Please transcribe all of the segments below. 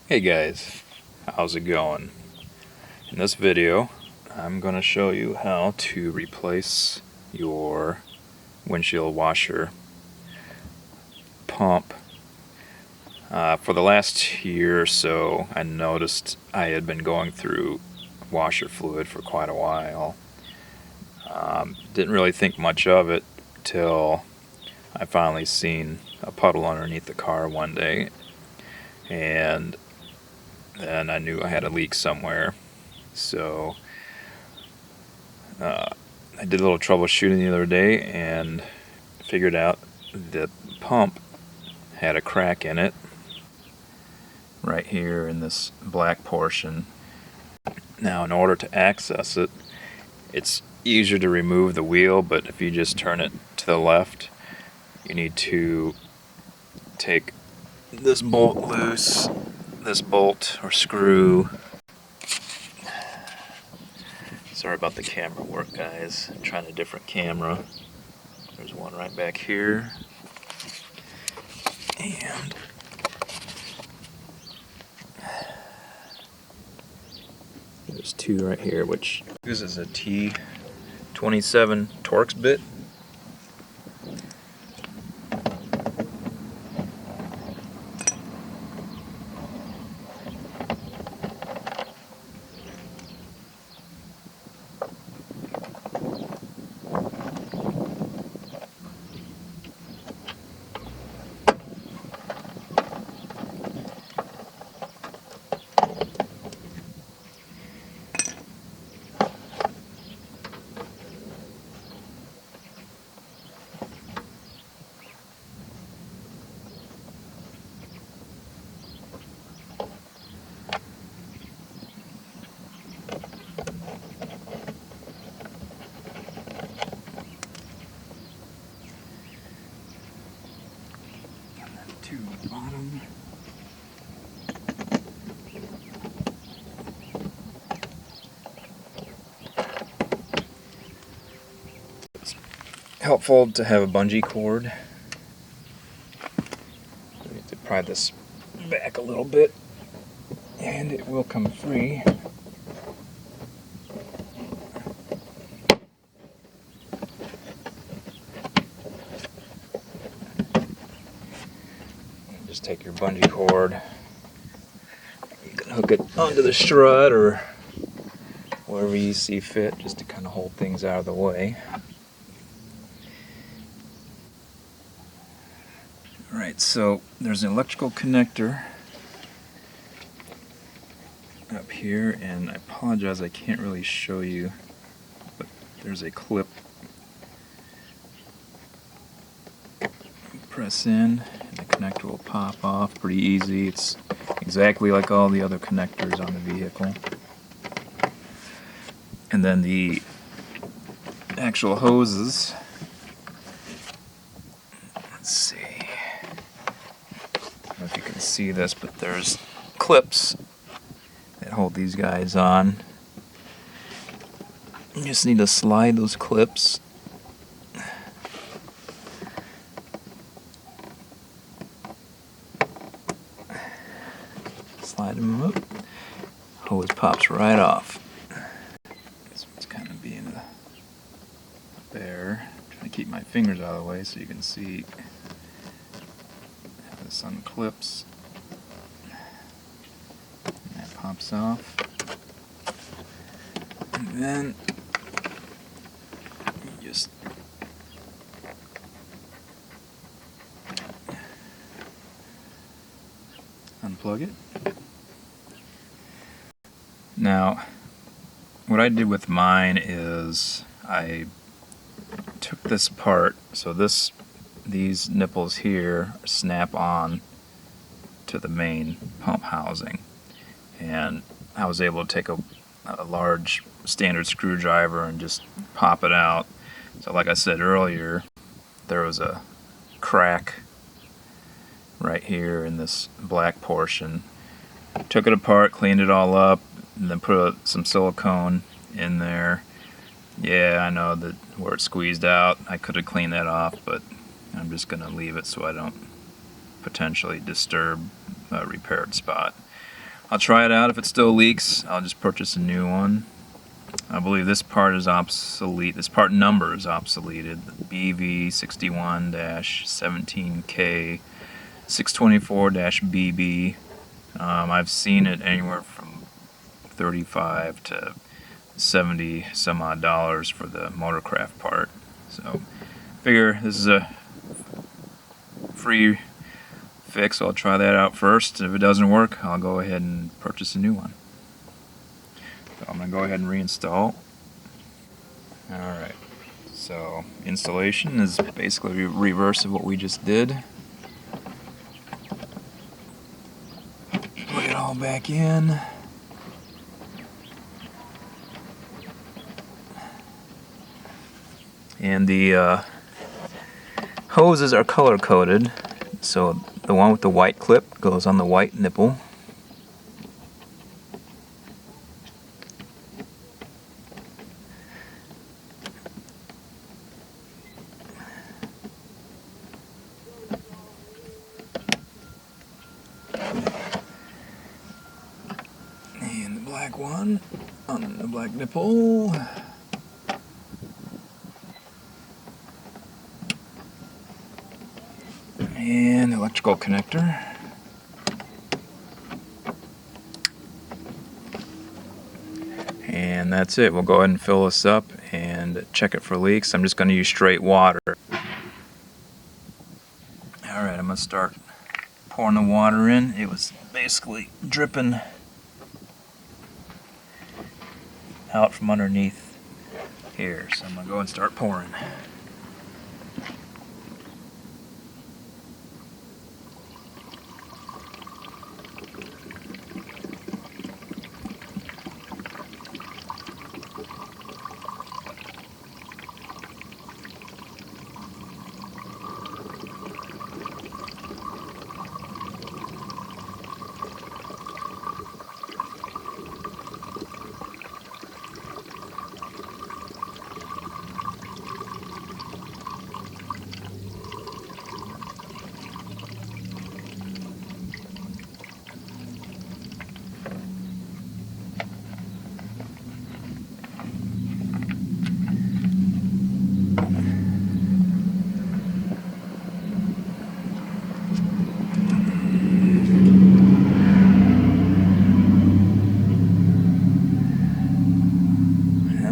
Hey guys, how's it going? In this video, I'm going to show you how to replace your windshield washer pump. For the last year or so, I noticed I had been going through washer fluid for quite a while. Didn't really think much of it till I finally seen a puddle underneath the car one day, and then I knew I had a leak somewhere. So I did a little troubleshooting the other day and figured out the pump had a crack in it right here in this black portion. Now, in order to access it, it's easier to remove the wheel, but if you just turn it to the left, you need to take this bolt loose, this bolt or screw. Sorry about the camera work, guys. I'm trying a different camera. There's one right back here. And there's two right here, which uses a T27 Torx bit. To the bottom. It's helpful to have a bungee cord. We have to pry this back a little bit and it will come free. Just take your bungee cord, you can hook it onto the strut or wherever you see fit, just to kind of hold things out of the way. Alright, so there's an electrical connector up here, and I apologize I can't really show you, but there's a clip. Press in and the connector will pop off pretty easy. It's exactly like all the other connectors on the vehicle. And then the actual hoses, let's see, I don't know if you can see this, but there's clips that hold these guys on. You just need to slide those clips slide them up, hose pops right off. This one's kind of being a bear. I'm trying to keep my fingers out of the way so you can see how this unclips. And that pops off. And then you just unplug it. Now, what I did with mine is I took this apart. So these nipples here snap on to the main pump housing, and I was able to take a large standard screwdriver and just pop it out. So like I said earlier, there was a crack right here in this black portion. Took it apart, cleaned it all up, and then put some silicone in there. Yeah, I know that where it squeezed out, I could have cleaned that off, but I'm just going to leave it so I don't potentially disturb a repaired spot. I'll try it out. If it still leaks, I'll just purchase a new one. I believe this part is obsolete. This part number is obsoleted. BV61-17K 624-BB. I've seen it anywhere from $35 to $70 some odd dollars for the motorcraft part. So figure this is a free fix. I'll try that out first. If it doesn't work, I'll go ahead and purchase a new one. So I'm going to go ahead and reinstall. Alright, so installation is basically reverse of what we just did. Put it all back in. And the hoses are color coded, so the one with the white clip goes on the white nipple. And the black one on the black nipple. And electrical connector. And that's it. We'll go ahead and fill this up and check it for leaks. I'm just going to use straight water. Alright, I'm going to start pouring the water in. It was basically dripping out from underneath here. So I'm going to go and start pouring.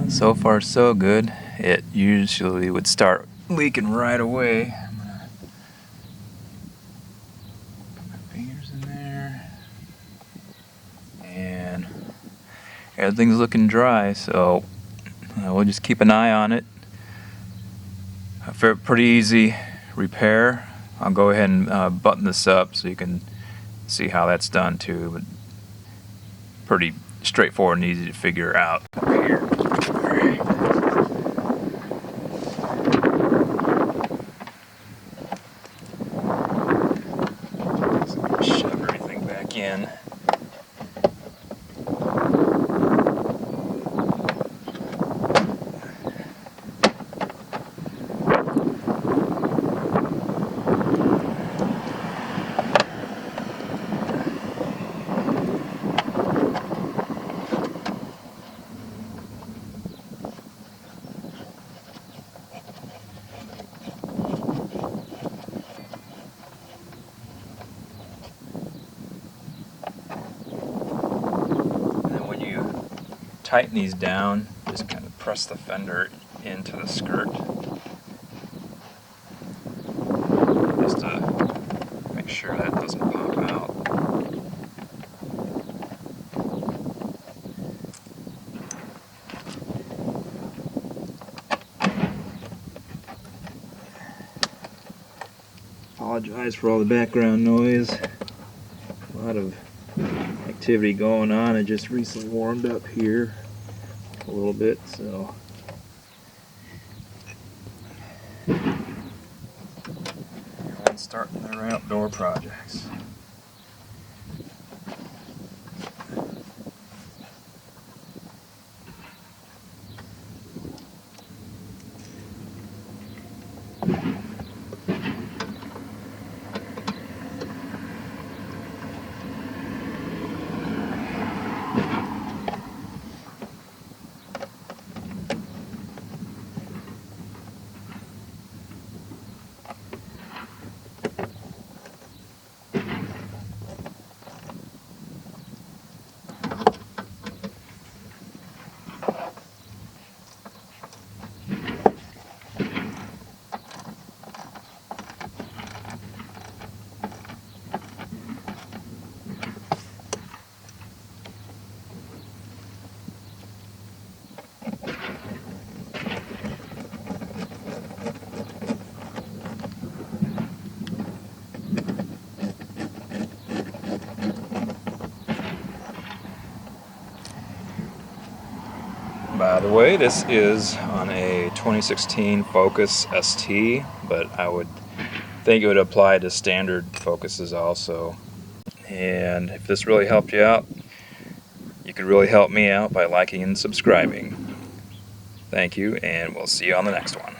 So far so good. It usually would start leaking right away. I'm gonna put my fingers in there. And everything's looking dry, so we'll just keep an eye on it. A pretty easy repair. I'll go ahead and button this up so you can see how that's done too. But pretty straightforward and easy to figure out here. Shove everything back in. Tighten these down, just kind of press the fender into the skirt just to make sure that doesn't pop out. Apologize for all the background noise. A lot of activity going on. I just recently warmed up here a little bit, so and starting their outdoor projects. the way, this is on a 2016 Focus ST, but I would think it would apply to standard Focuses also. And if this really helped you out, you could really help me out by liking and subscribing. Thank you, and we'll see you on the next one.